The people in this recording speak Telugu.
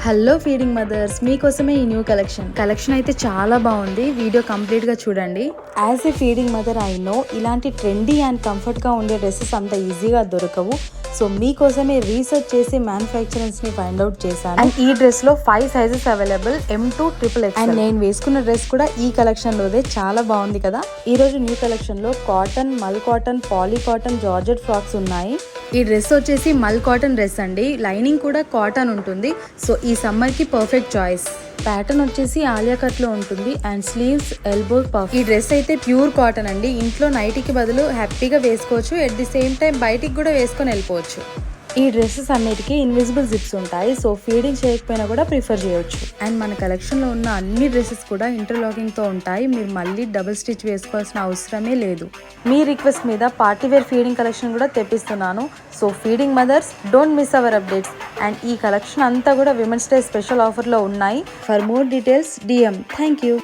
హలో ఫీడింగ్ మదర్స్, మీకోసమే ఈ న్యూ కలెక్షన్ అయితే చాలా బాగుంది. వీడియో కంప్లీట్గా చూడండి. As a feeding mother I know ఇలాంటి ట్రెండీ అండ్ కంఫర్ట్గా ఉండే డ్రెస్సెస్ అంత ఈజీగా దొరకవు. సో మీకోసమే రీసెర్చ్ చేసి మ్యానుఫ్యాక్చరర్స్ని ఫైండ్ అవుట్ చేశాను. అండ్ ఈ డ్రెస్లో 5 sizes available, M2 XXL. And నేను వేసుకున్న డ్రెస్ కూడా ఈ కలెక్షన్లోదే. చాలా బాగుంది కదా. ఈరోజు న్యూ కలెక్షన్లో cotton, mul cotton, poly cotton, georgette frocks ఉన్నాయి. ఈ డ్రెస్ వచ్చేసి మల్ కాటన్ డ్రెస్ అండి. లైనింగ్ కూడా కాటన్ ఉంటుంది. సో ఈ సమ్మర్కి పర్ఫెక్ట్ చాయిస్. ప్యాటర్న్ వచ్చేసి ఆలియా కట్ లో ఉంటుంది అండ్ స్లీవ్స్, ఎల్బో పఫ్. ఈ డ్రెస్ అయితే ప్యూర్ కాటన్ అండి. ఇంట్లో నైటీకి బదులు హ్యాపీగా వేసుకోవచ్చు. ఎట్ ది సేమ్ టైం బయటికి కూడా వేసుకొని వెళ్ళిపోవచ్చు. ఈ డ్రెస్సెస్ అన్నిటికీ ఇన్విజిబుల్ జిప్స్ ఉంటాయి. సో ఫీడింగ్ చేయకపోయినా కూడా ప్రిఫర్ చేయొచ్చు. అండ్ మన కలెక్షన్లో ఉన్న అన్ని డ్రెస్సెస్ కూడా ఇంటర్లాకింగ్తో ఉంటాయి. మీరు మళ్ళీ డబుల్ స్టిచ్ వేసుకోవాల్సిన అవసరమే లేదు. మీ రిక్వెస్ట్ మీద పార్టీవేర్ ఫీడింగ్ కలెక్షన్ కూడా తెప్పిస్తున్నాను. So feeding mothers, don't miss our updates. And ఈ కలెక్షన్ అంతా కూడా విమెన్స్ డే స్పెషల్ ఆఫర్లో ఉన్నాయి. For more details DM. Thank you.